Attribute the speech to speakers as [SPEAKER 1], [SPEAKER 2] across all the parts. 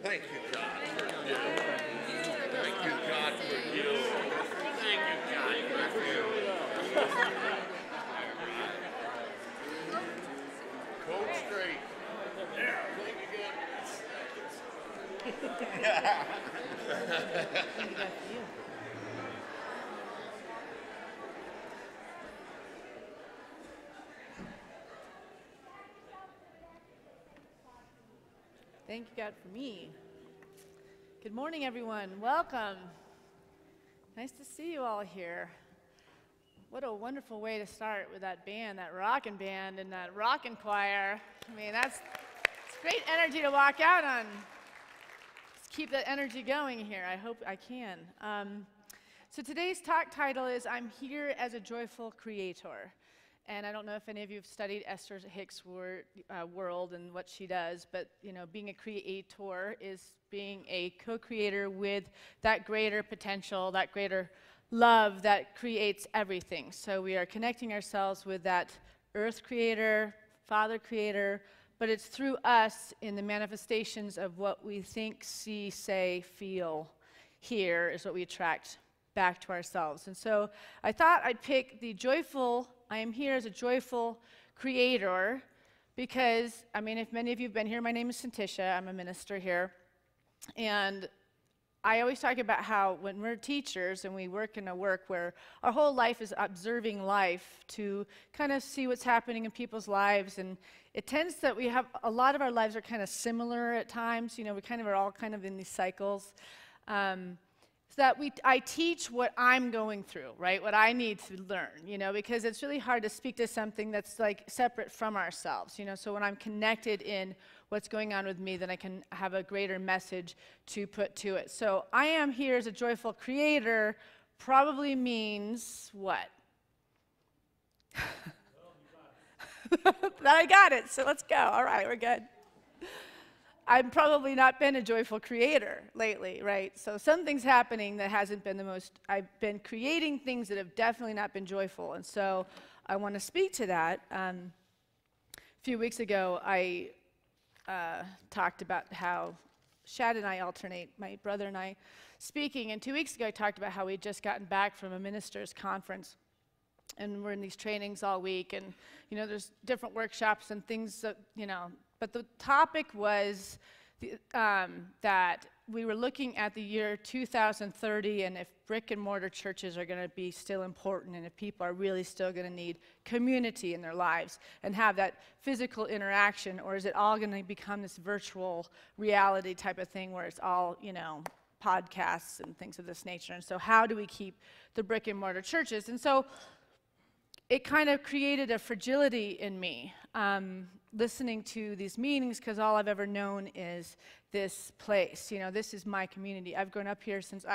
[SPEAKER 1] Thank you, God, for you. Thank you, God, for you. Thank you, God, for you. Coach straight. Yeah, think again.
[SPEAKER 2] Thank you, God, for me. Good morning, everyone. Welcome. Nice to see you all here. What a wonderful way to start with that band, that rockin' band and that rockin' choir. I mean, it's great energy to walk out on. Let's keep that energy going here. I hope I can. So today's talk title is I'm Here as a Joyful Creator. And I don't know if any of you have studied Esther Hicks' world and what she does, but being a creator is being a co-creator with that greater potential, that greater love that creates everything. So we are connecting ourselves with that earth creator, father creator, but it's through us in the manifestations of what we think, see, say, feel, hear is what we attract back to ourselves. And so I thought I'd pick the joyful, I am here as a joyful creator because, if many of you have been here, my name is Santisha, I'm a minister here, and I always talk about how when we're teachers and we work in a work where our whole life is observing life to kind of see what's happening in people's lives, and it tends that we have, a lot of our lives are kind of similar at times, we kind of are all kind of in these cycles. So that I teach what I'm going through, right? What I need to learn, because it's really hard to speak to something that's like separate from ourselves, So when I'm connected in what's going on with me, then I can have a greater message to put to it. So I am here as a joyful creator probably means what? I got it, so let's go. All right, we're good. I've probably not been a joyful creator lately, right? So something's happening that hasn't been the most, I've been creating things that have definitely not been joyful, and so I want to speak to that. A few weeks ago, I talked about how Shad and I alternate, my brother and I, speaking, and 2 weeks ago I talked about how we'd just gotten back from a minister's conference, and we're in these trainings all week, and there's different workshops and things that, but the topic was that we were looking at the year 2030 and if brick and mortar churches are going to be still important and if people are really still going to need community in their lives and have that physical interaction, or is it all going to become this virtual reality type of thing where it's all, podcasts and things of this nature. And so how do we keep the brick and mortar churches? And so it kind of created a fragility in me. Listening to these meetings, because all I've ever known is this place. This is my community. I've grown up here since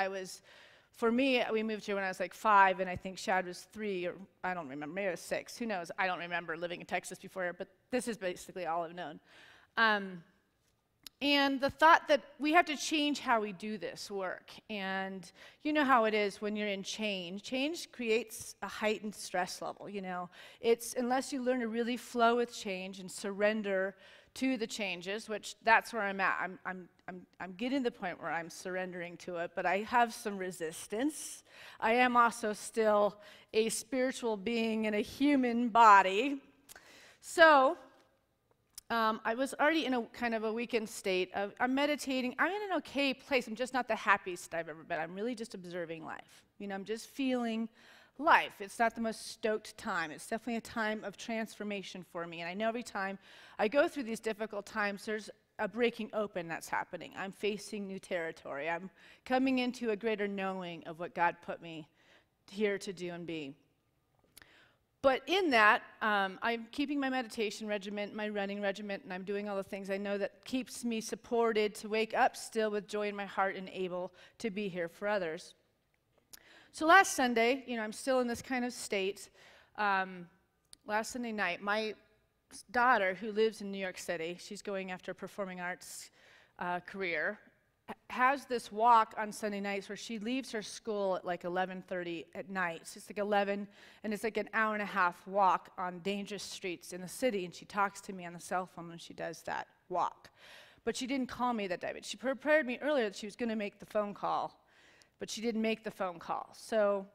[SPEAKER 2] for me, we moved here when I was like 5, and I think Shad was 3, or I don't remember, maybe I was 6. Who knows? I don't remember living in Texas before, but this is basically all I've known. And the thought that we have to change how we do this work. And you know how it is when you're in change. Change creates a heightened stress level, It's unless you learn to really flow with change and surrender to the changes, which that's where I'm at. I'm getting to the point where I'm surrendering to it, but I have some resistance. I am also still a spiritual being in a human body. So I was already in a kind of a weakened state of, I'm meditating, I'm in an okay place, I'm just not the happiest I've ever been, I'm really just observing life. I'm just feeling life. It's not the most stoked time, it's definitely a time of transformation for me, and I know every time I go through these difficult times, there's a breaking open that's happening. I'm facing new territory. I'm coming into a greater knowing of what God put me here to do and be. But in that, I'm keeping my meditation regimen, my running regimen, and I'm doing all the things I know that keeps me supported to wake up still with joy in my heart and able to be here for others. So last Sunday, I'm still in this kind of state. Last Sunday night, my daughter, who lives in New York City, she's going after a performing arts career, has this walk on Sunday nights where she leaves her school at like 11:30 at night. So it's like 11, and it's like an hour and a half walk on dangerous streets in the city, and she talks to me on the cell phone when she does that walk. But she didn't call me that day, but she prepared me earlier that she was going to make the phone call, but she didn't make the phone call. So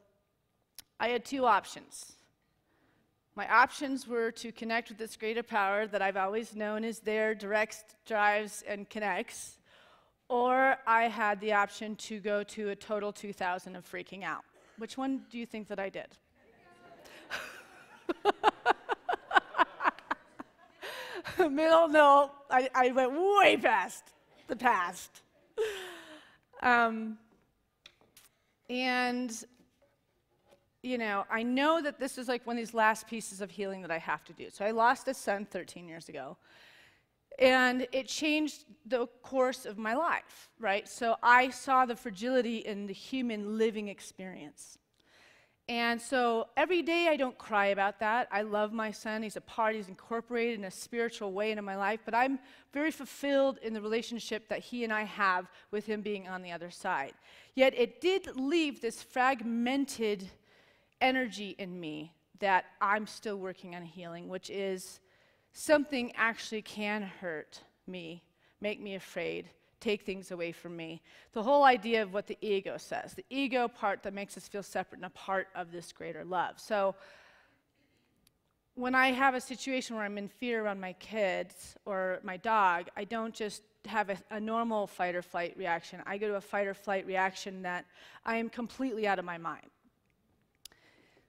[SPEAKER 2] I had two options. My options were to connect with this greater power that I've always known is there, directs, drives, and connects, or I had the option to go to a total 2,000 of freaking out. Which one do you think that I did? Middle, no, I went way past the past. And, I know that this is like one of these last pieces of healing that I have to do. So I lost a son 13 years ago. And it changed the course of my life, right? So I saw the fragility in the human living experience. And so every day I don't cry about that. I love my son. He's incorporated in a spiritual way into my life. But I'm very fulfilled in the relationship that he and I have with him being on the other side. Yet it did leave this fragmented energy in me that I'm still working on healing, which is something actually can hurt me, make me afraid, take things away from me. The whole idea of what the ego says, the ego part that makes us feel separate and a part of this greater love. So when I have a situation where I'm in fear around my kids or my dog, I don't just have a normal fight or flight reaction. I go to a fight or flight reaction that I am completely out of my mind.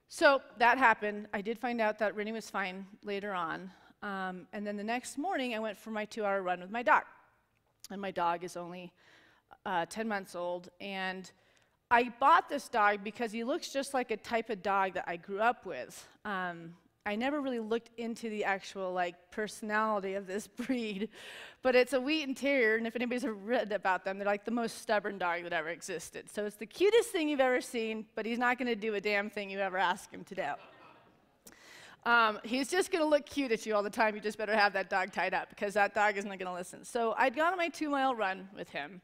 [SPEAKER 2] So that happened. I did find out that Rennie was fine later on. And then the next morning, I went for my 2-hour run with my dog. And my dog is only 10 months old. And I bought this dog because he looks just like a type of dog that I grew up with. I never really looked into the actual personality of this breed, but it's a Wheaten Terrier, and if anybody's ever read about them, they're like the most stubborn dog that ever existed. So it's the cutest thing you've ever seen, but he's not going to do a damn thing you ever ask him to do. He's just going to look cute at you all the time. You just better have that dog tied up because that dog isn't going to listen. So I'd gone on my 2-mile run with him,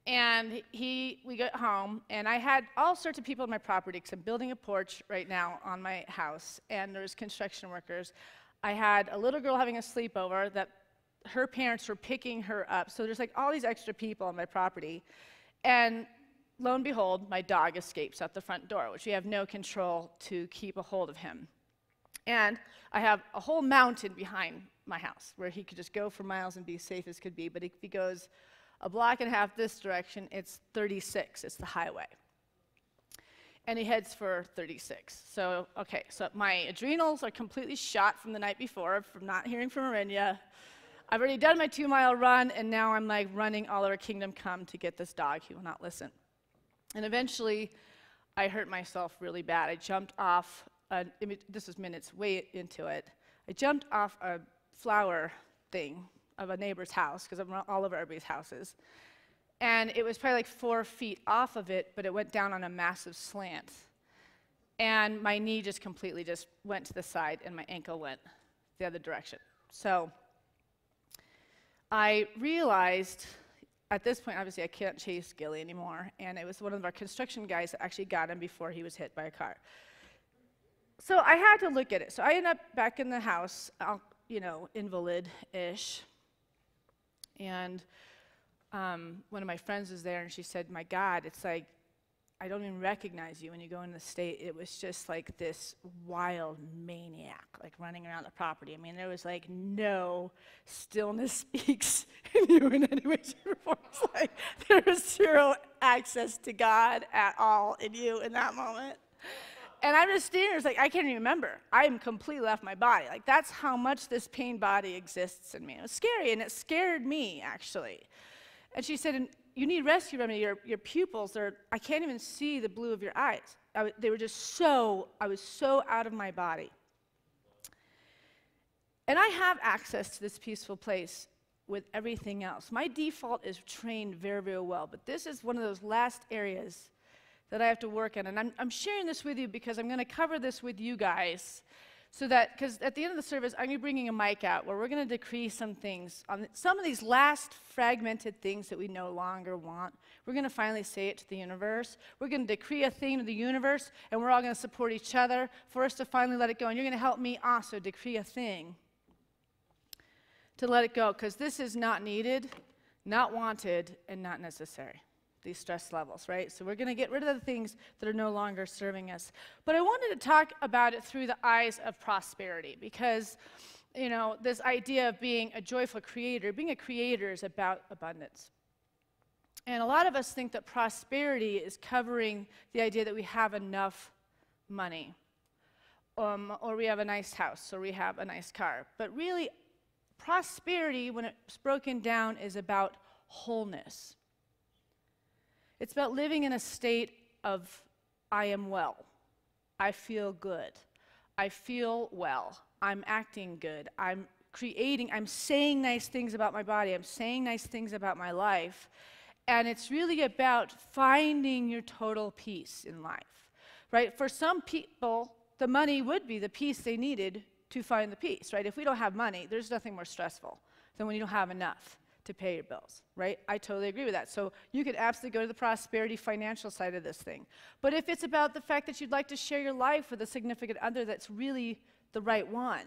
[SPEAKER 2] and we got home, and I had all sorts of people on my property because I'm building a porch right now on my house, and there's construction workers. I had a little girl having a sleepover that her parents were picking her up. So there's all these extra people on my property, and lo and behold, my dog escapes out the front door, which we have no control to keep a hold of him. And I have a whole mountain behind my house where he could just go for miles and be safe as could be, but if he goes a block and a half this direction, it's 36, it's the highway. And he heads for 36. So, okay, so my adrenals are completely shot from the night before, from not hearing from Arinya. I've already done my 2-mile run, and now I'm running all over Kingdom Come to get this dog. He will not listen. And eventually, I hurt myself really bad. I jumped off, this was minutes way into it. I jumped off a flower thing of a neighbor's house, because I'm all over everybody's houses. And it was probably 4 feet off of it, but it went down on a massive slant. And my knee just completely went to the side, and my ankle went the other direction. So I realized at this point, obviously, I can't chase Gilly anymore. And it was one of our construction guys that actually got him before he was hit by a car. So I had to look at it. So I ended up back in the house, invalid-ish. And one of my friends was there, and she said, my God, it's like, I don't even recognize you when you go in the state. It was just like this wild maniac, running around the property. I mean, there was no stillness speaks in you in any way, shape, or form. It's like there was zero access to God at all in you in that moment. And I'm just standing there, it's like, I can't even remember. I am completely left my body. Like, that's how much this pain body exists in me. It was scary, and it scared me, actually. And she said, and you need rescue remedy. Your pupils are, I can't even see the blue of your eyes. They were just I was so out of my body. And I have access to this peaceful place with everything else. My default is trained very, very well, but this is one of those last areas that I have to work on. And I'm sharing this with you because I'm going to cover this with you guys so that, because at the end of the service, I'm going to be bringing a mic out where we're going to decree some things on some of these last fragmented things that we no longer want. We're going to finally say it to the universe. We're going to decree a thing to the universe, and we're all going to support each other for us to finally let it go. And you're going to help me also decree a thing to let it go, because this is not needed, not wanted, and not necessary, these stress levels, right? So we're going to get rid of the things that are no longer serving us. But I wanted to talk about it through the eyes of prosperity, because, you know, this idea of being a joyful creator, being a creator is about abundance. And a lot of us think that prosperity is covering the idea that we have enough money, or we have a nice house, or we have a nice car. But really, prosperity, when it's broken down, is about wholeness. It's about living in a state of, I am well, I feel good, I feel well, I'm acting good, I'm creating, I'm saying nice things about my body, I'm saying nice things about my life, and it's really about finding your total peace in life, right? For some people, the money would be the peace they needed to find the peace, right? If we don't have money, there's nothing more stressful than when you don't have enough to pay your bills, right? I totally agree with that. So you could absolutely go to the prosperity financial side of this thing. But if it's about the fact that you'd like to share your life with a significant other that's really the right one,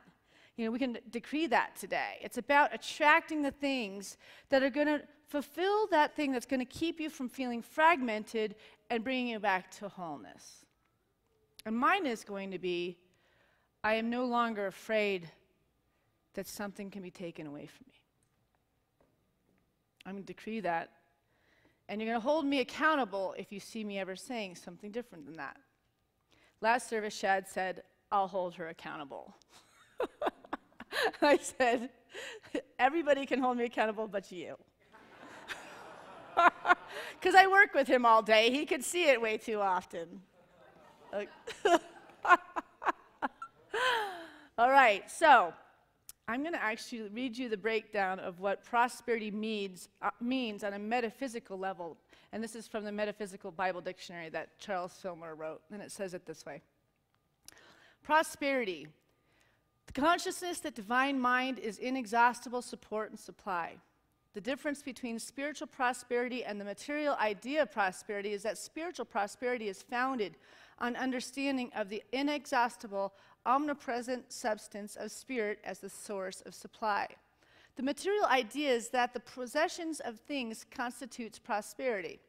[SPEAKER 2] you know, we can decree that today. It's about attracting the things that are going to fulfill that thing that's going to keep you from feeling fragmented and bringing you back to wholeness. And mine is going to be, I am no longer afraid that something can be taken away from me. I'm going to decree that. And you're going to hold me accountable if you see me ever saying something different than that. Last service, Shad said, I'll hold her accountable. I said, everybody can hold me accountable but you. Because I work with him all day. He could see it way too often. All right, so I'm going to actually read you the breakdown of what prosperity means on a metaphysical level. And this is from the Metaphysical Bible Dictionary that Charles Fillmore wrote. And it says it this way. Prosperity, the consciousness that divine mind is inexhaustible support and supply. The difference between spiritual prosperity and the material idea of prosperity is that spiritual prosperity is founded on understanding of the inexhaustible, omnipresent substance of spirit as the source of supply. The material idea is that the possessions of things constitutes prosperity.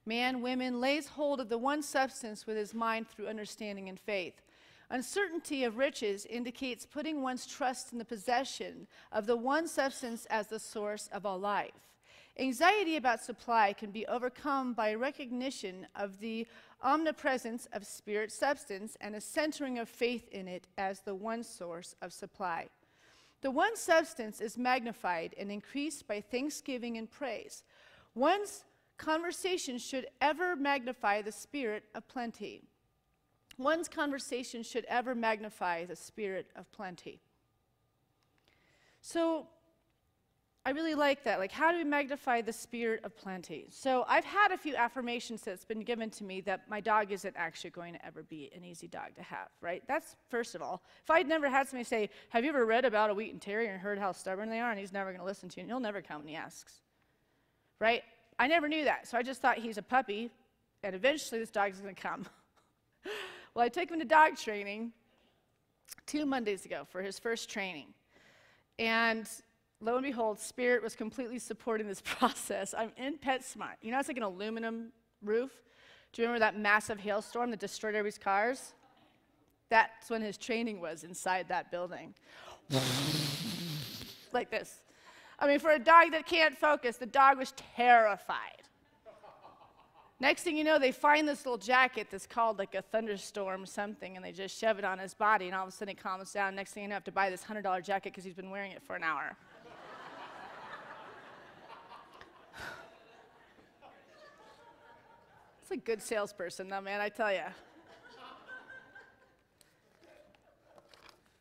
[SPEAKER 2] Man, women, lays hold of the one substance with his mind through understanding and faith. Uncertainty of riches indicates putting one's trust in the possession of the one substance as the source of all life. Anxiety about supply can be overcome by recognition of the omnipresence of spirit substance and a centering of faith in it as the one source of supply. The one substance is magnified and increased by thanksgiving and praise. One's conversation should ever magnify the spirit of plenty. One's conversation should ever magnify the spirit of plenty. So I really like that. Like, how do we magnify the spirit of plenty? So I've had a few affirmations that's been given to me that my dog isn't actually going to ever be an easy dog to have, right? That's first of all. If I'd never had somebody say, have you ever read about a Wheaten Terrier and heard how stubborn they are? And he's never going to listen to you, and he'll never come when he asks, right? I never knew that, so I just thought he's a puppy, and eventually this dog's going to come. Well, I took him to dog training 2 Mondays ago for his first training. And lo and behold, Spirit was completely supporting this process. I'm in PetSmart. You know, it's like an aluminum roof. Do you remember that massive hailstorm that destroyed everybody's cars? That's when his training was inside that building. Like this. I mean, for a dog that can't focus, the dog was terrified. Next thing you know, they find this little jacket that's called like a thunderstorm something, and they just shove it on his body, and all of a sudden it calms down. Next thing you know, I have to buy this $100 jacket because he's been wearing it for an hour. It's a good salesperson, though, man, I tell you.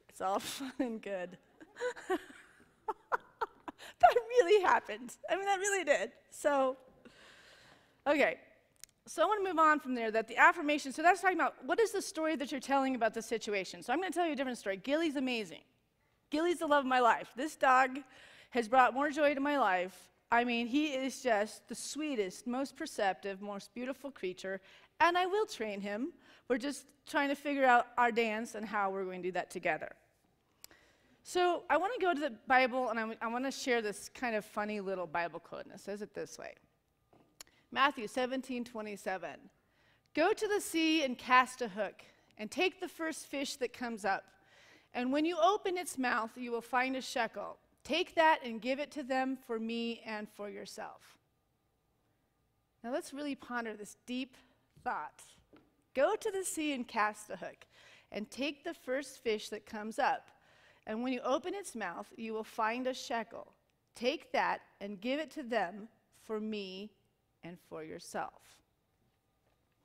[SPEAKER 2] It's all fun and good. That really happened. I mean, that really did. So, okay. So I want to move on from there, that the affirmation, so that's talking about what is the story that you're telling about the situation. So I'm going to tell you a different story. Gilly's amazing. Gilly's the love of my life. This dog has brought more joy to my life. I mean, he is just the sweetest, most perceptive, most beautiful creature, and I will train him. We're just trying to figure out our dance and how we're going to do that together. So I want to go to the Bible, and I want to share this kind of funny little Bible quote, and it says it this way. Matthew 17:27. Go to the sea and cast a hook, and take the first fish that comes up. And when you open its mouth, you will find a shekel. Take that and give it to them for me and for yourself. Now let's really ponder this deep thought. Go to the sea and cast a hook, and take the first fish that comes up. And when you open its mouth, you will find a shekel. Take that and give it to them for me and for yourself.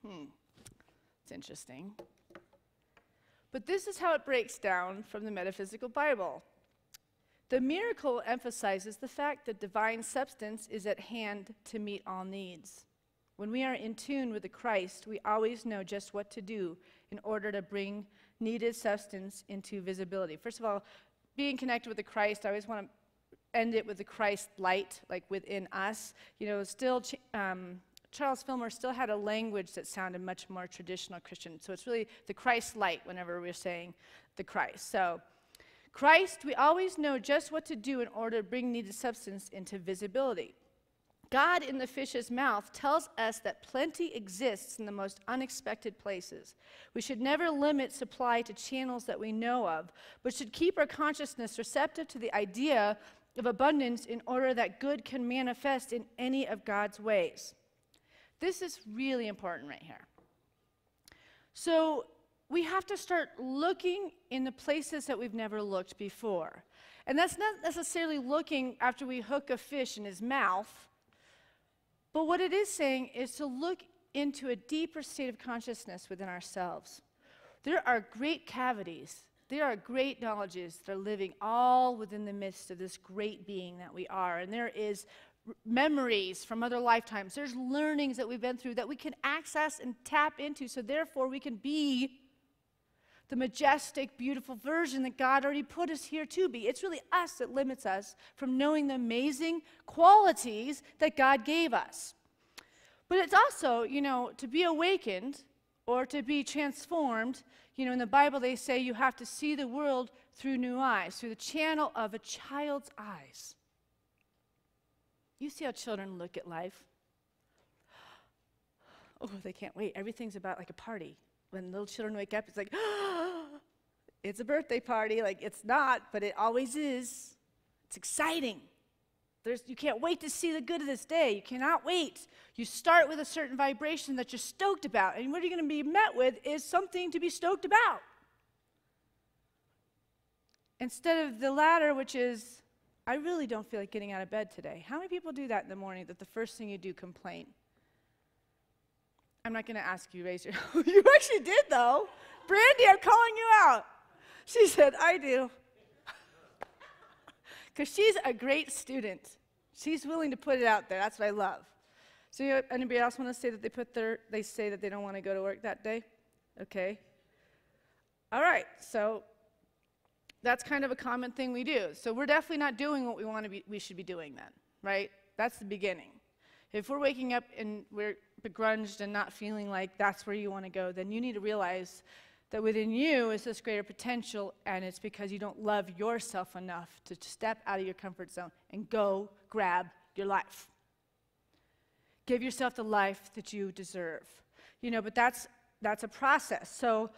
[SPEAKER 2] It's interesting. But this is how it breaks down from the metaphysical Bible. The miracle emphasizes the fact that divine substance is at hand to meet all needs. When we are in tune with the Christ, we always know just what to do in order to bring needed substance into visibility. First of all, being connected with the Christ, I always want to end it with the Christ light, like within us. You know, still, Charles Fillmore still had a language that sounded much more traditional Christian. So it's really the Christ light whenever we're saying the Christ. So Christ, we always know just what to do in order to bring needed substance into visibility. God in the fish's mouth tells us that plenty exists in the most unexpected places. We should never limit supply to channels that we know of, but should keep our consciousness receptive to the idea of abundance in order that good can manifest in any of God's ways. This is really important right here. So we have to start looking in the places that we've never looked before. And that's not necessarily looking after we hook a fish in his mouth, but what it is saying is to look into a deeper state of consciousness within ourselves. There are great cavities. There are great knowledges that are living all within the midst of this great being that we are. And there is memories from other lifetimes. There's learnings that we've been through that we can access and tap into, so therefore we can be the majestic, beautiful version that God already put us here to be. It's really us that limits us from knowing the amazing qualities that God gave us. But it's also, you know, to be awakened or to be transformed, you know, in the Bible they say you have to see the world through new eyes, through the channel of a child's eyes. You see how children look at life? Oh, they can't wait. Everything's about like a party. When little children wake up, it's like, it's a birthday party. Like, it's not, but it always is. It's exciting. You can't wait to see the good of this day. You cannot wait. You start with a certain vibration that you're stoked about, and what you're going to be met with is something to be stoked about. Instead of the latter, which is, I really don't feel like getting out of bed today. How many people do that in the morning, that the first thing you do, complain? I'm not going to ask you, raise your hand. You actually did, though. Brandy, I'm calling you out. She said, I do. Because she's a great student. She's willing to put it out there. That's what I love. So anybody else want to say that they say that they don't want to go to work that day? Okay. All right. So that's kind of a common thing we do. So we're definitely not doing what we should be doing then, right? That's the beginning. If we're waking up and we're begrudged and not feeling like that's where you want to go, then you need to realize that within you is this greater potential, and it's because you don't love yourself enough to step out of your comfort zone and go grab your life. Give yourself the life that you deserve. You know, but that's a process. So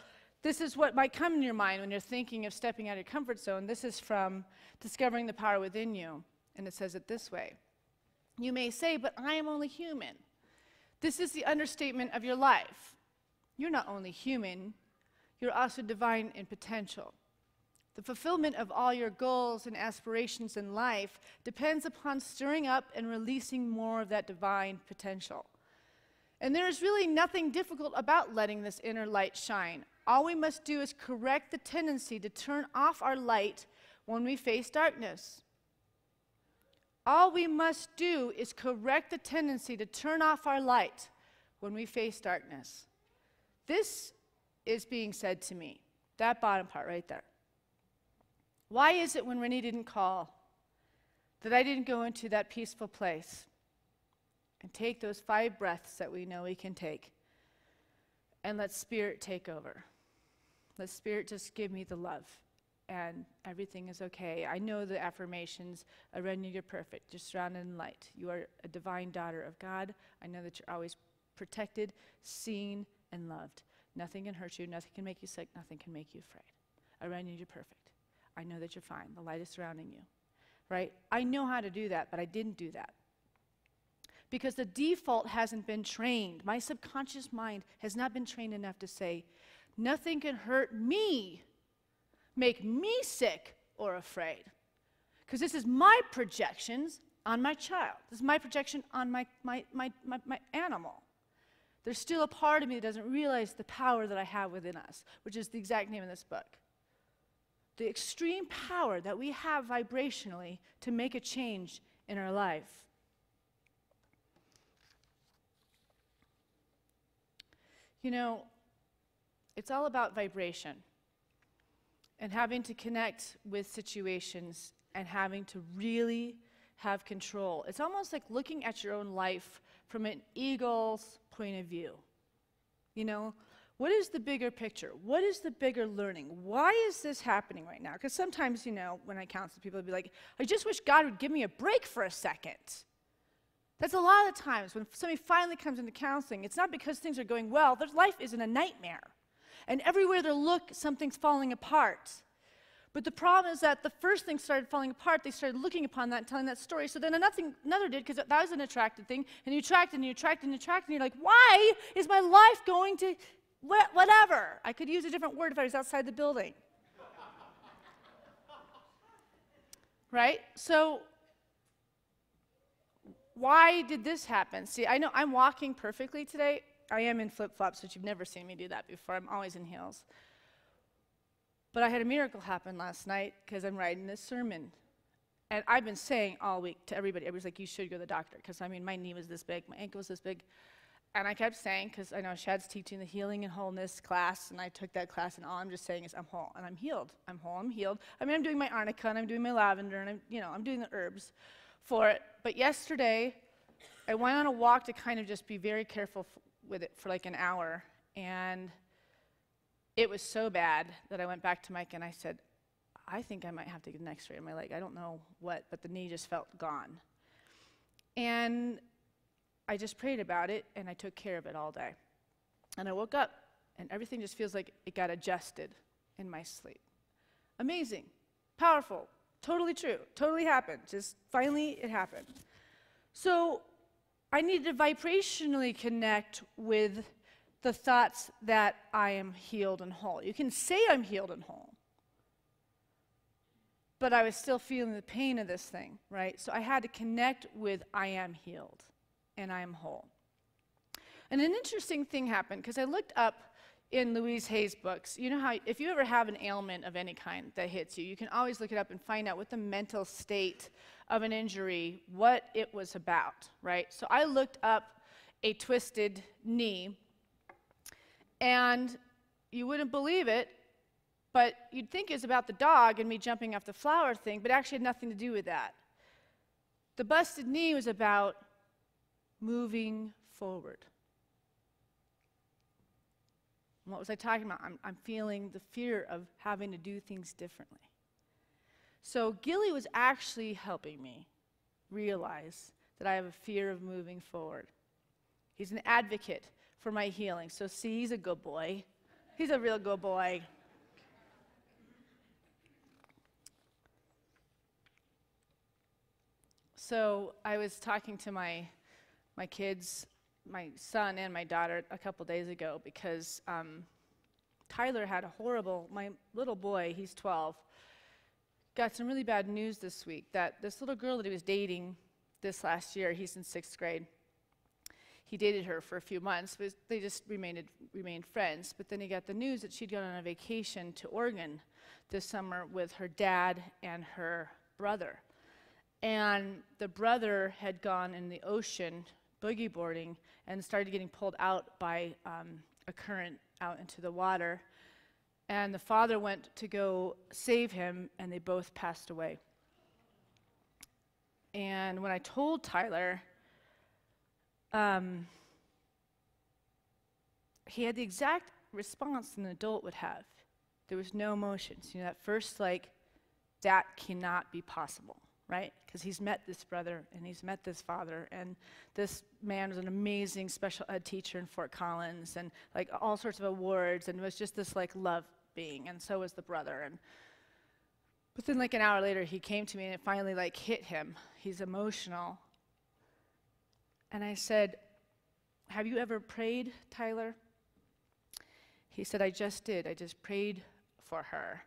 [SPEAKER 2] this is what might come in your mind when you're thinking of stepping out of your comfort zone. This is from Discovering the Power Within You, and it says it this way. You may say, but I am only human. This is the understatement of your life. You're not only human, you're also divine in potential. The fulfillment of all your goals and aspirations in life depends upon stirring up and releasing more of that divine potential. And there is really nothing difficult about letting this inner light shine. All we must do is correct the tendency to turn off our light when we face darkness. All we must do is correct the tendency to turn off our light when we face darkness. This is being said to me, that bottom part right there. Why is it when Renee didn't call that I didn't go into that peaceful place and take those 5 breaths that we know we can take and let Spirit take over? Let Spirit just give me the love and everything is okay. I know the affirmations around you, you're perfect. You're surrounded in light. You are a divine daughter of God. I know that you're always protected, seen, and loved. Nothing can hurt you. Nothing can make you sick. Nothing can make you afraid. Around you, you're perfect. I know that you're fine. The light is surrounding you, right? I know how to do that, but I didn't do that. Because the default hasn't been trained. My subconscious mind has not been trained enough to say, nothing can hurt me, make me sick or afraid. Because this is my projections on my child. This is my projection on my animal. There's still a part of me that doesn't realize the power that I have within us, which is the exact name of this book. The extreme power that we have vibrationally to make a change in our life. You know, it's all about vibration and having to connect with situations and having to really have control. It's almost like looking at your own life from an eagle's point of view. You know, what is the bigger picture? What is the bigger learning? Why is this happening right now? Because sometimes, you know, when I counsel people, they'll be like, I just wish God would give me a break for a second. That's a lot of times when somebody finally comes into counseling, it's not because things are going well. Their life isn't a nightmare. And everywhere they look, something's falling apart. But the problem is that the first thing started falling apart, they started looking upon that and telling that story. So then another did, because that was an attracted thing. And you attract and you attract and you attract, and you're like, why is my life going to whatever? I could use a different word if I was outside the building. Right? So why did this happen? See, I know I'm walking perfectly today. I am in flip-flops, which you've never seen me do that before. I'm always in heels. But I had a miracle happen last night because I'm writing this sermon. And I've been saying all week to everybody, everybody's like, you should go to the doctor. Because, I mean, my knee was this big, my ankle was this big. And I kept saying, because I know Shad's teaching the healing and wholeness class, and I took that class, and all I'm just saying is I'm whole, and I'm healed. I'm whole, I'm healed. I mean, I'm doing my arnica, and I'm doing my lavender, and I'm doing the herbs for it. But yesterday, I went on a walk to kind of just be very careful with it for like an hour. And it was so bad that I went back to Mike and I said, I think I might have to get an x-ray in my leg. I don't know what, but the knee just felt gone. And I just prayed about it, and I took care of it all day. And I woke up, and everything just feels like it got adjusted in my sleep. Amazing, powerful, totally true, totally happened. Just finally it happened. So I needed to vibrationally connect with the thoughts that I am healed and whole. You can say I'm healed and whole, but I was still feeling the pain of this thing, right? So I had to connect with I am healed and I am whole. And an interesting thing happened because I looked up in Louise Hay's books. You know how if you ever have an ailment of any kind that hits you, you can always look it up and find out what the mental state of an injury, what it was about, right? So I looked up a twisted knee. And you wouldn't believe it, but you'd think it's about the dog and me jumping off the flower thing, but it actually had nothing to do with that. The busted knee was about moving forward. And what was I talking about? I'm feeling the fear of having to do things differently. So Gilly was actually helping me realize that I have a fear of moving forward. He's an advocate for my healing. So see, he's a good boy. He's a real good boy. So I was talking to my kids my son and my daughter a couple days ago because Tyler had a horrible, my little boy, he's 12, got some really bad news this week that this little girl that he was dating this last year, he's in 6th grade, he dated her for a few months, but they just remained friends. But then he got the news that she'd gone on a vacation to Oregon this summer with her dad and her brother. And the brother had gone in the ocean boogie boarding and started getting pulled out by a current out into the water. And the father went to go save him, and they both passed away. And when I told Tyler, he had the exact response an adult would have. There was no emotions. You know, that first, like, that cannot be possible, right? Because he's met this brother, and he's met this father, and this man was an amazing special ed teacher in Fort Collins, and, like, all sorts of awards, and it was just this, like, love being, and so was the brother. But then, like, an hour later, he came to me, and it finally, like, hit him. He's emotional. And I said, "Have you ever prayed, Tyler?" He said, "I just did. I just prayed for her.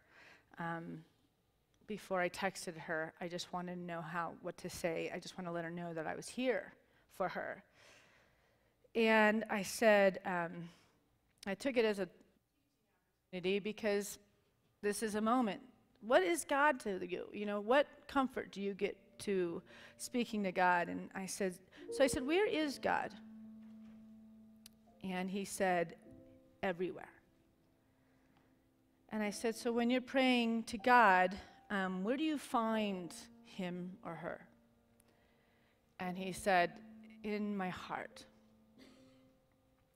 [SPEAKER 2] Before I texted her, I just wanted to know what to say. I just want to let her know that I was here for her." And I said, I took it as an opportunity because this is a moment. What is God to you? You know, what comfort do you get to speaking to God? And I said, "Where is God?" And he said, "Everywhere." And I said, "So when you're praying to God, where do you find him or her?" And he said, "In my heart."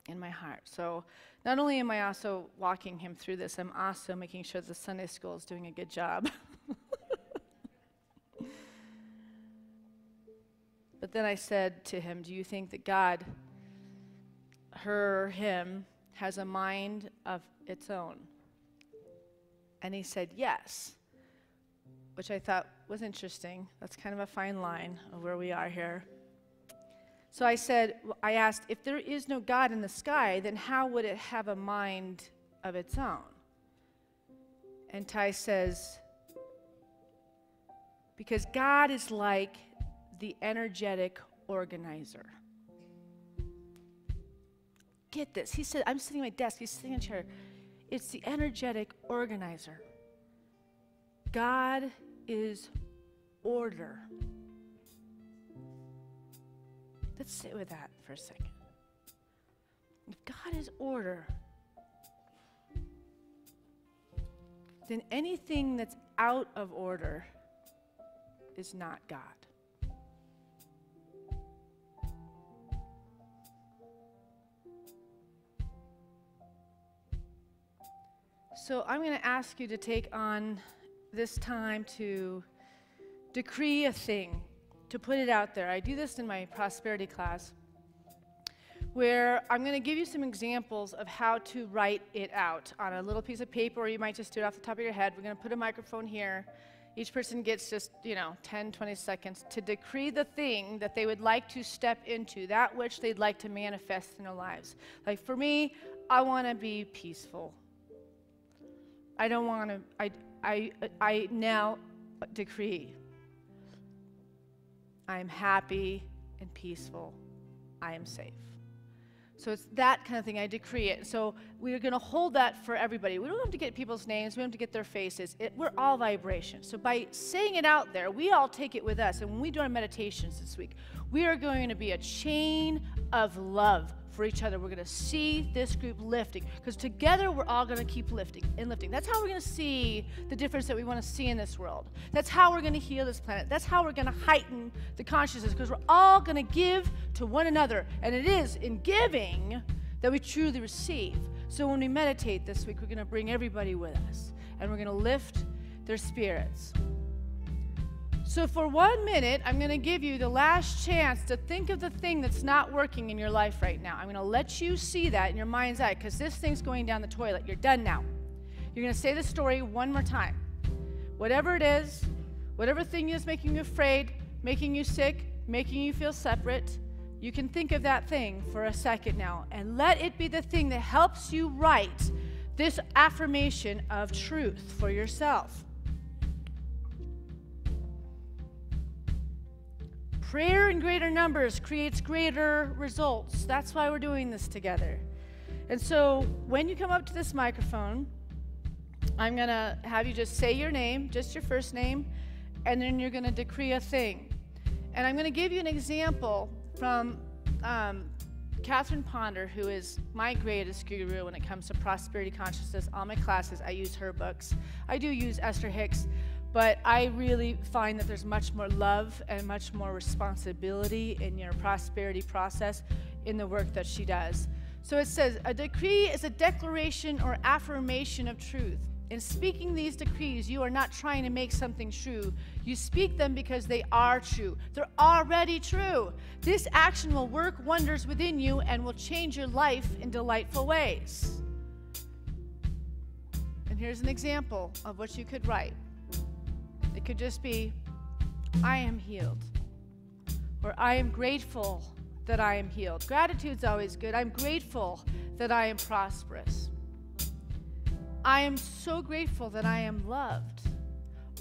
[SPEAKER 2] In my heart. So not only am I also walking him through this, I'm also making sure the Sunday school is doing a good job. But then I said to him, "Do you think that God, her or him, has a mind of its own?" And he said, "Yes," which I thought was interesting. That's kind of a fine line of where we are here. So I asked, if there is no God in the sky, then how would it have a mind of its own? And Ty says, because God is like the energetic organizer. Get this. He said, I'm sitting at my desk. He's sitting in a chair. It's the energetic organizer. God is order. Let's sit with that for a second. If God is order, then anything that's out of order is not God. So I'm going to ask you to take on this time to decree a thing, to put it out there. I do this in my prosperity class, where I'm going to give you some examples of how to write it out on a little piece of paper, or you might just do it off the top of your head. We're going to put a microphone here. Each person gets just, 10, 20 seconds to decree the thing that they would like to step into, that which they'd like to manifest in their lives. Like for me, I want to be peaceful. I don't want to, I now decree, I am happy and peaceful. I am safe. So it's that kind of thing. I decree it. So we're going to hold that for everybody. We don't have to get people's names. We don't have to get their faces. We're all vibration. So by saying it out there, we all take it with us. And when we do our meditations this week, we are going to be a chain of love for each other. We're going to see this group lifting, because together we're all going to keep lifting and lifting. That's how we're going to see the difference that we want to see in this world. That's how we're going to heal this planet. That's how we're going to heighten the consciousness, because we're all going to give to one another. And it is in giving that we truly receive. So when we meditate this week, we're going to bring everybody with us, and we're going to lift their spirits. So for 1 minute, I'm going to give you the last chance to think of the thing that's not working in your life right now. I'm going to let you see that in your mind's eye, because this thing's going down the toilet. You're done now. You're going to say the story one more time. Whatever it is, whatever thing is making you afraid, making you sick, making you feel separate, You can think of that thing for a second now, and let it be the thing that helps you write this affirmation of truth for yourself. Prayer in greater numbers creates greater results. That's why we're doing this together. And so when you come up to this microphone, I'm going to have you just say your name, just your first name, and then you're going to decree a thing. And I'm going to give you an example from Catherine Ponder, who is my greatest guru when it comes to prosperity consciousness. All my classes, I use her books. I do use Esther Hicks, but I really find that there's much more love and much more responsibility in your prosperity process in the work that she does. So it says, a decree is a declaration or affirmation of truth. In speaking these decrees, you are not trying to make something true. You speak them because they are true. They're already true. This action will work wonders within you and will change your life in delightful ways. And here's an example of what you could write. It could just be, I am healed. Or I am grateful that I am healed. Gratitude's always good. I'm grateful that I am prosperous. I am so grateful that I am loved.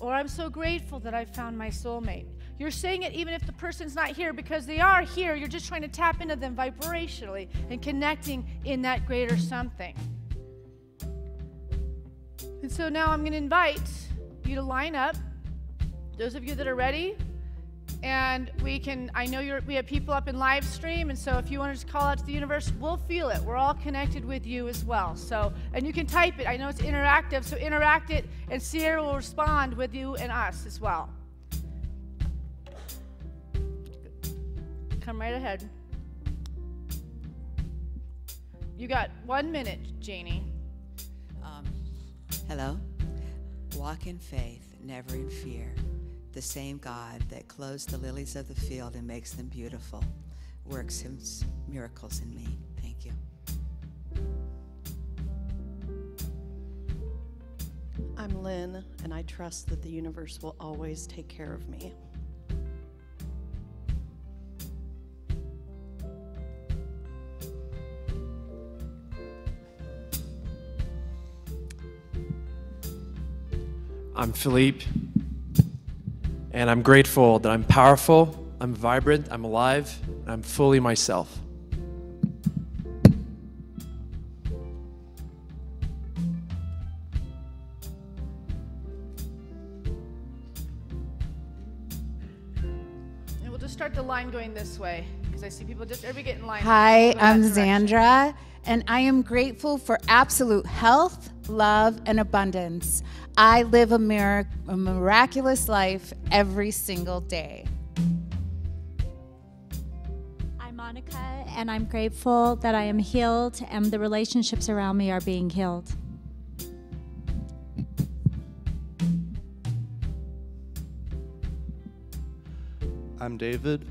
[SPEAKER 2] Or I'm so grateful that I found my soulmate. You're saying it even if the person's not here, because they are here. You're just trying to tap into them vibrationally and connecting in that greater something. And so now I'm going to invite you to line up, those of you that are ready. And I know we have people up in live stream, and so if you want to just call out to the universe, we'll feel it. We're all connected with you as well. So, and you can type it. I know it's interactive, so interact it, and Sierra will respond with you and us as well. Come right ahead. You got 1 minute, Janie.
[SPEAKER 3] Hello. Walk in faith, never in fear. The same God that clothes the lilies of the field and makes them beautiful works his miracles in me. Thank you.
[SPEAKER 4] I'm Lynn, and I trust that the universe will always take care of me.
[SPEAKER 5] I'm Philippe, and I'm grateful that I'm powerful, I'm vibrant, I'm alive, and I'm fully myself.
[SPEAKER 2] And we'll just start the line going this way, because I see people just everybody get in line.
[SPEAKER 6] Hi, I'm Zandra, and I am grateful for absolute health, love, and abundance. I live a miraculous life every single day.
[SPEAKER 7] I'm Monica, and I'm grateful that I am healed and the relationships around me are being healed.
[SPEAKER 8] I'm David.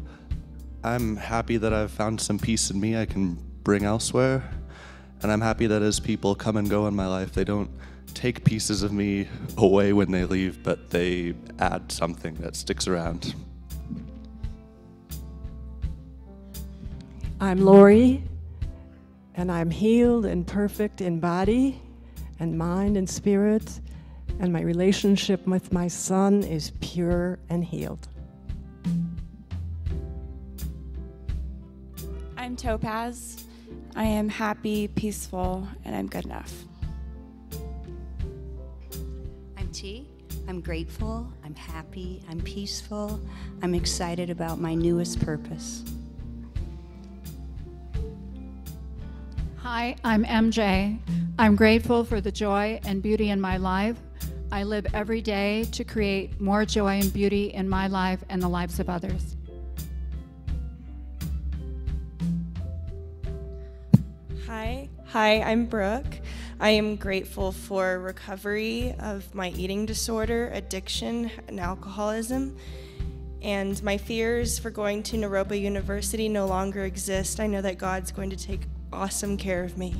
[SPEAKER 8] I'm happy that I've found some peace in me I can bring elsewhere. And I'm happy that as people come and go in my life, they don't take pieces of me away when they leave, but they add something that sticks around.
[SPEAKER 9] I'm Lori, and I'm healed and perfect in body and mind and spirit, and my relationship with my son is pure and healed.
[SPEAKER 10] I'm Topaz. I am happy, peaceful, and I'm good enough.
[SPEAKER 11] I'm T. I'm grateful, I'm happy, I'm peaceful, I'm excited about my newest purpose.
[SPEAKER 12] Hi, I'm MJ. I'm grateful for the joy and beauty in my life. I live every day to create more joy and beauty in my life and the lives of others.
[SPEAKER 13] Hi, I'm Brooke. I am grateful for recovery of my eating disorder, addiction, and alcoholism. And my fears for going to Naropa University no longer exist. I know that God's going to take awesome care of me.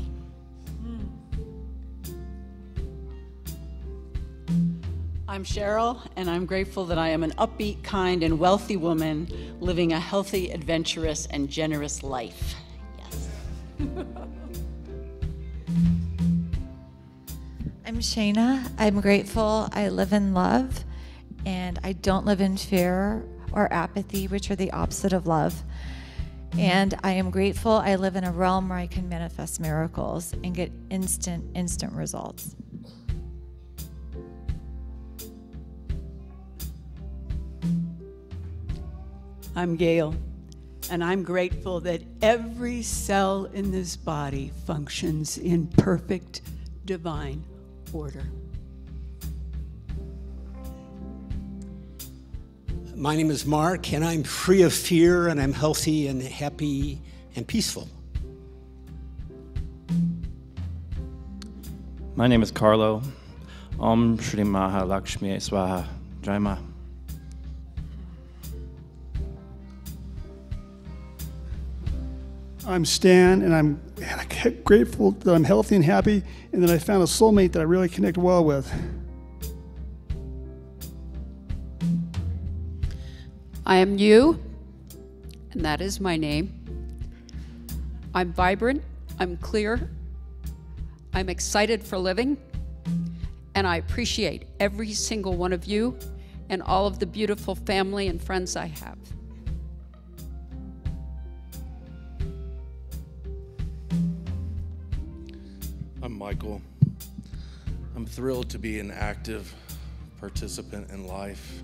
[SPEAKER 14] I'm Cheryl, and I'm grateful that I am an upbeat, kind, and wealthy woman living a healthy, adventurous, and generous life. Yes.
[SPEAKER 15] I'm Shayna. I'm grateful I live in love, and I don't live in fear or apathy, which are the opposite of love. And I am grateful I live in a realm where I can manifest miracles and get instant results.
[SPEAKER 16] I'm Gail, and I'm grateful that every cell in this body functions in perfect divine order.
[SPEAKER 17] My name is Mark, and I'm free of fear, and I'm healthy and happy and peaceful.
[SPEAKER 18] My name is Carlo. Om Shri Maha Lakshmi Swaha. Jai Ma.
[SPEAKER 19] I'm Stan, and I'm grateful that I'm healthy and happy, and that I found a soulmate that I really connect well with.
[SPEAKER 20] I am you, and that is my name. I'm vibrant, I'm clear, I'm excited for living, and I appreciate every single one of you and all of the beautiful family and friends I have.
[SPEAKER 21] I'm Michael. I'm thrilled to be an active participant in life.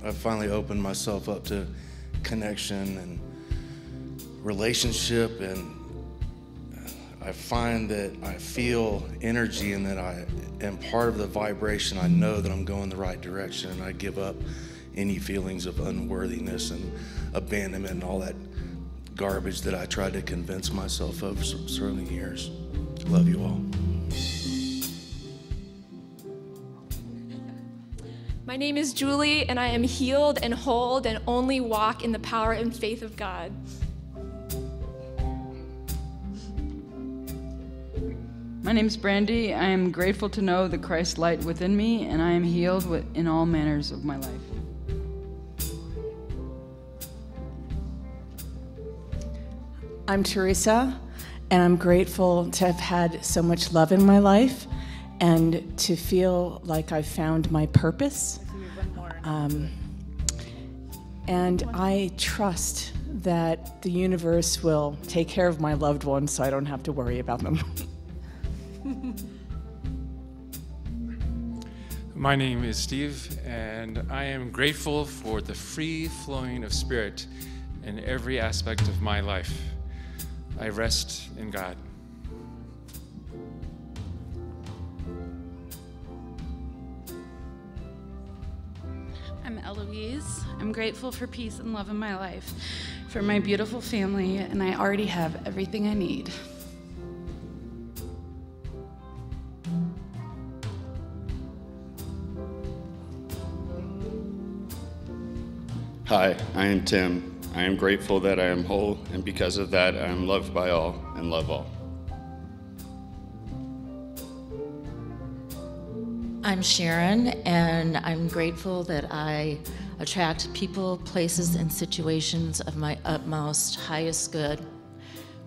[SPEAKER 21] I've finally opened myself up to connection and relationship, and I find that I feel energy and that I am part of the vibration. I know that I'm going the right direction, and I give up any feelings of unworthiness and abandonment and all that garbage that I tried to convince myself of for so many years. Love you all.
[SPEAKER 22] My name is Julie, and I am healed and whole and only walk in the power and faith of God.
[SPEAKER 23] My name is Brandy. I am grateful to know the Christ light within me, and I am healed in all manners of my life.
[SPEAKER 24] I'm Teresa, and I'm grateful to have had so much love in my life and to feel like I've found my purpose. And I trust that the universe will take care of my loved ones so I don't have to worry about them.
[SPEAKER 25] My name is Steve, and I am grateful for the free flowing of spirit in every aspect of my life. I rest in God.
[SPEAKER 26] I'm Eloise. I'm grateful for peace and love in my life, for my beautiful family, and I already have everything I need.
[SPEAKER 27] Hi, I am Tim. I am grateful that I am whole, and because of that, I am loved by all and love all.
[SPEAKER 28] I'm Sharon, and I'm grateful that I attract people, places, and situations of my utmost, highest good,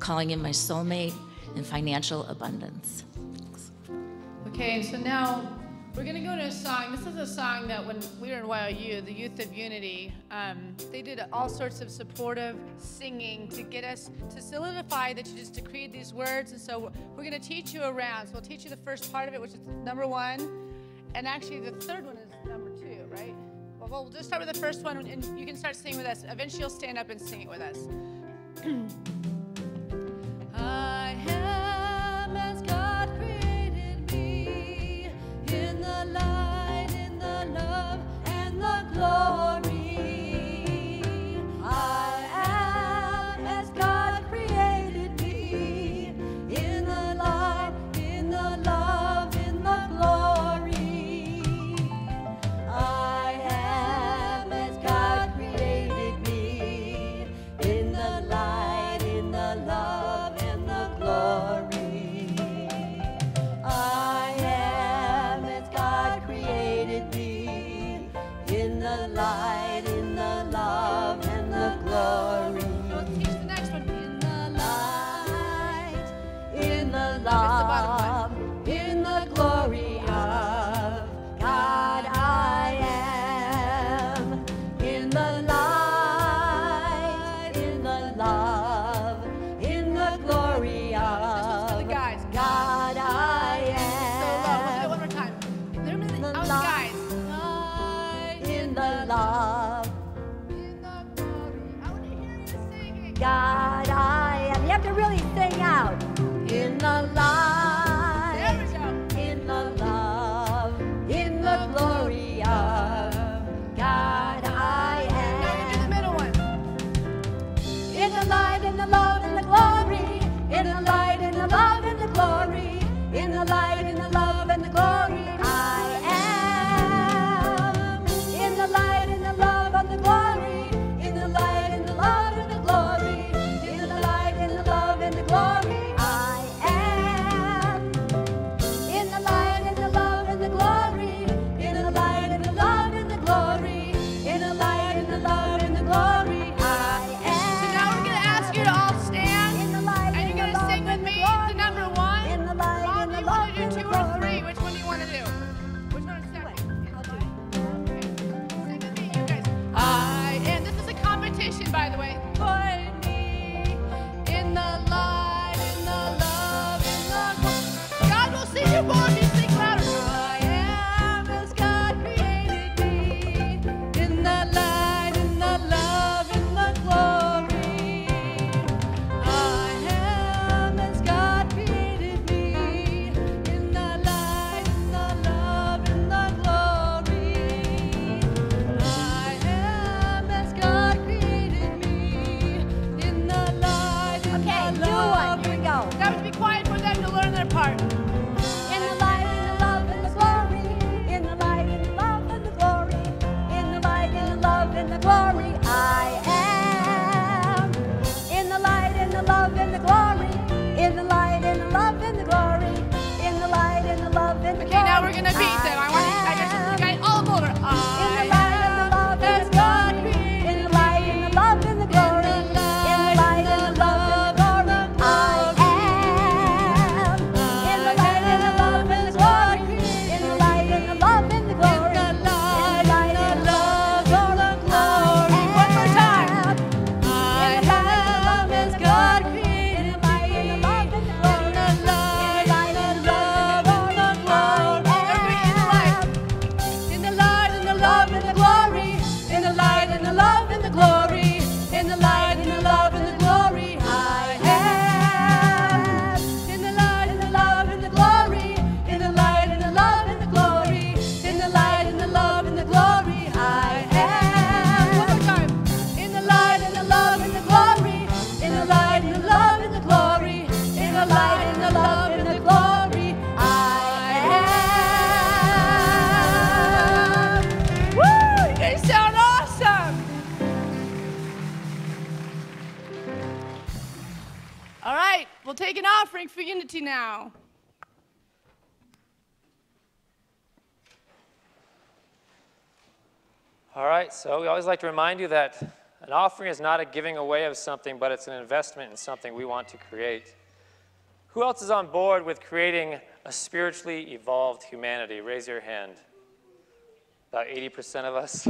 [SPEAKER 28] calling in my soulmate and financial abundance.
[SPEAKER 2] Okay, so now we're going to go to a song. This is a song that when we were in YOU, the Youth of Unity, they did all sorts of supportive singing to get us to solidify that you just decreed these words. And so we're going to teach you around. So we'll teach you the first part of it, which is number 1. And actually the third one is number 2, right? Well, we'll just start with the first one, and you can start singing with us. Eventually you'll stand up and sing it with us. I am as God created me, in the light, in the love, and the glory. I am as God created me, in the light, in the love, in the glory. I am as God created me, in the light,
[SPEAKER 1] the love, in the glory of God I am.
[SPEAKER 2] One more time.
[SPEAKER 1] The
[SPEAKER 2] Out,
[SPEAKER 1] love,
[SPEAKER 2] guys.
[SPEAKER 1] in the love, God I am. You have to really sing out. In the light, in the love, in the glory of God I am.
[SPEAKER 2] Now you do the middle one.
[SPEAKER 1] In the light, in the love, in the glory. In the light, in the love, in the glory. In the light, in the love, and the glory I am. In the light, in the love, and the glory. In the light, in the love, and the glory. In the light, in the love, and the glory I am. In the light, in the love, and the glory. In the light, in the love, and the glory. In the light, in the love, and the glory I am.
[SPEAKER 2] So now we're going to ask you to all stand, and you're going to sing with me the number 1. Mom, do you want to do 2 or 3? Which one do you want to do? Which one is second? I'll do it. Sing with me, you guys. And this is a competition, by the way. Join me in the light, in the love, in the... God will see you more if you sing louder. I am as God created me. In the light, in the love, in the glory. I am as God created me. In the light, in the love, in the glory. I am as God created me. In the light, in the love.
[SPEAKER 1] Here we go.
[SPEAKER 2] You have to be quiet for them to learn their part.
[SPEAKER 1] In the light, in the love, in the glory. In the light, in the love, in the glory. In the light, in the love, in the glory I am. In the light, in the love, in the glory. In the light, in the love, in the glory. In the light, in the love, in the glory.
[SPEAKER 2] Okay, now we're gonna beat them. I got you guys all over.
[SPEAKER 1] In the light, in the love, in the glory. In the light, in the love, in the glory. In the light, in the love, in the glory I am. In the light, in the love, in the glory. In the light, in the love, in the glory. In the light, in the love, in the glory.
[SPEAKER 2] One more time.
[SPEAKER 1] I am as God created. In the light, in the love, in the glory. In the light, in the love, in the glory.
[SPEAKER 2] In the light, in the love, in the glory. In the light, in the love, in the glory. In the light, in the love, in the glory. I am. In the light, in the love, in the glory. In the light, in the love, in the glory. In the light, in the love, in the glory. I am. One more time. In the light, in the love, in the glory. In the light, in the love, in the glory. In the light, in the love, in the glory. I am. Woo! You guys sound awesome. All right, we'll take an offering for unity now.
[SPEAKER 3] All right, so we always like to remind you that an offering is not a giving away of something, but it's an investment in something we want to create. Who else is on board with creating a spiritually evolved humanity? Raise your hand. About 80% of us.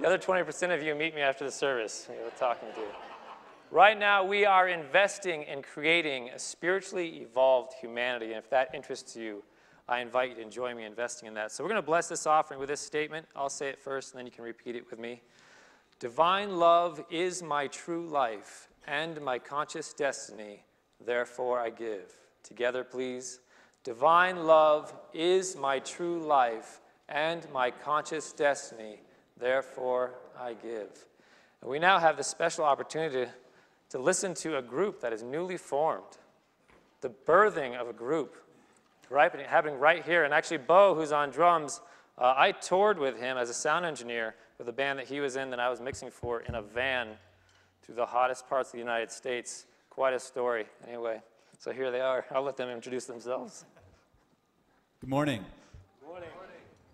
[SPEAKER 3] The other 20% of you meet me after the service. We're talking to you. Right now, we are investing in creating a spiritually evolved humanity, and if that interests you, I invite you to join me investing in that. So we're going to bless this offering with this statement. I'll say it first, and then you can repeat it with me. Divine love is my true life and my conscious destiny, therefore I give. Together, please. Divine love is my true life and my conscious destiny, therefore I give. And we now have the special opportunity to listen to a group that is newly formed, the birthing of a group happening right here. And actually, Bo, who's on drums, I toured with him as a sound engineer with a band that he was in that I was mixing for in a van through the hottest parts of the United States. Quite a story. Anyway, so here they are. I'll let them introduce themselves.
[SPEAKER 4] Good morning.
[SPEAKER 3] Good morning.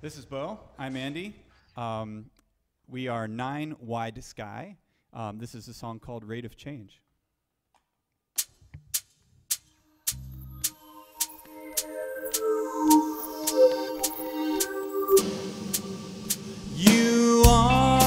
[SPEAKER 4] This is Bo. I'm Andy. We are 9 Wide Sky. This is a song called Rate of Change. You are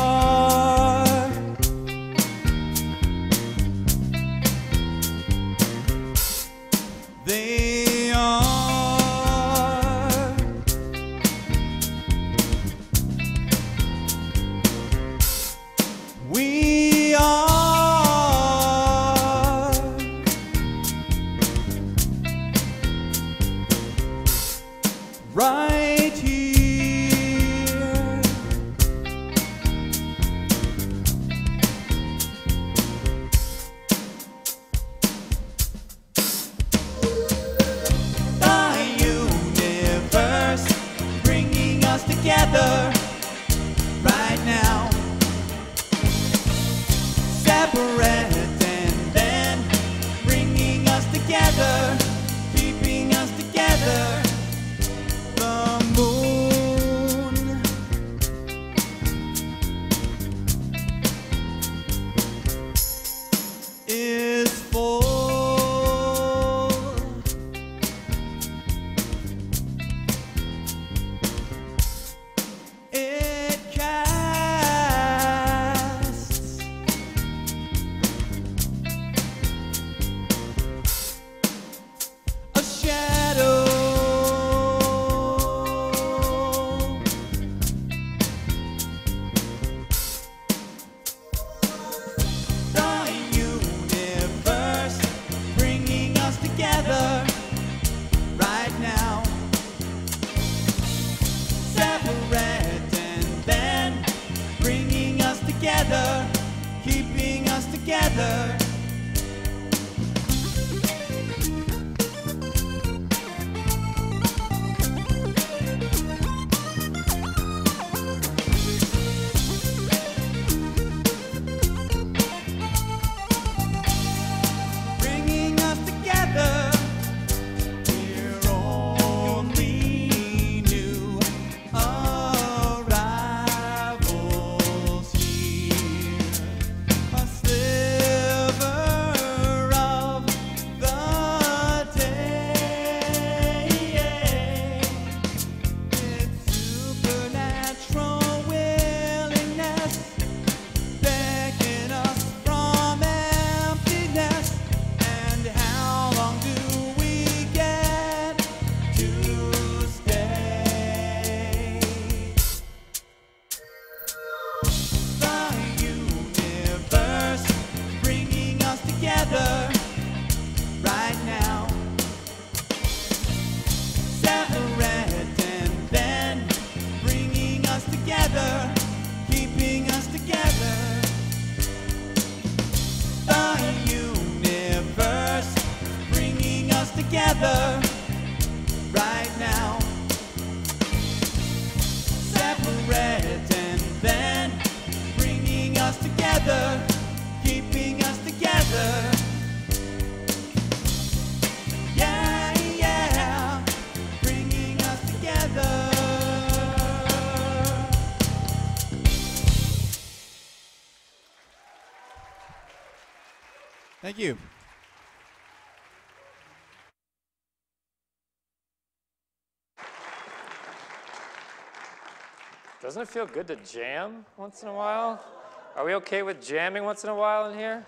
[SPEAKER 5] separate and then bringing us together, keeping us together. The moon is full. It casts a shadow. The universe bringing us together right now. Separate and then bringing us together, keeping us together. Bringing us together. We're only new arrivals here. A sliver of the day. It's supernatural willingness beckoning us from emptiness. And how long do we get to stay? The universe bringing us together right now. Separate and then bringing us together, keeping us together. The universe bringing us together right now. Separate and then bringing us together, keeping us together. Yeah, yeah, bringing us together.
[SPEAKER 4] Thank you.
[SPEAKER 3] Doesn't it feel good to jam once in a while? Are we okay with jamming once in a while in here?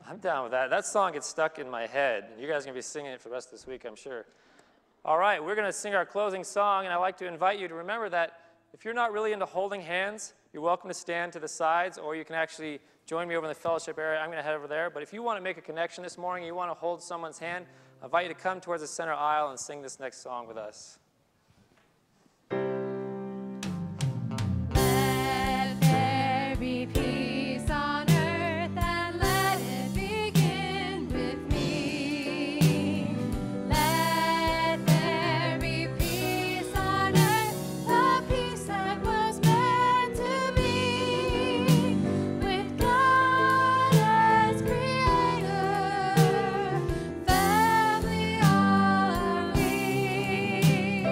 [SPEAKER 3] I'm down with that. That song gets stuck in my head. You guys are going to be singing it for the rest of this week, I'm sure. All right, we're going to sing our closing song, and I'd like to invite you to remember that if you're not really into holding hands, you're welcome to stand to the sides, or you can actually join me over in the fellowship area. I'm going to head over there. But if you want to make a connection this morning, you want to hold someone's hand, I invite you to come towards the center aisle and sing this next song with us.
[SPEAKER 1] Let there be peace on earth, and let it begin with me. Let there be peace on earth, the peace that was meant to be. With God as creator, family are we.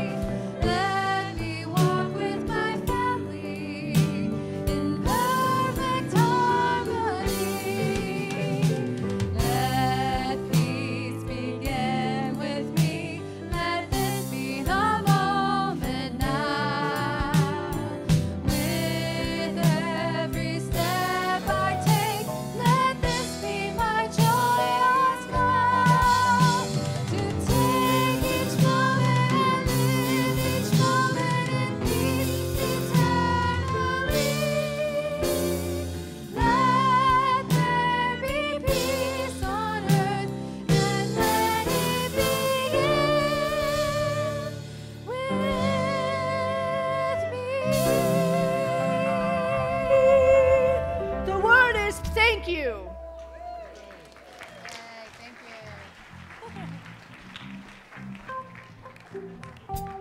[SPEAKER 1] Let me walk with my family in perfect harmony. Let peace begin with me. Let this be the moment now. With every step I take, let this be my joyous vow. To take each moment and live each moment in peace eternally. Let there be peace on earth, and let it begin with me.
[SPEAKER 2] The word is thank you.
[SPEAKER 1] Thank you.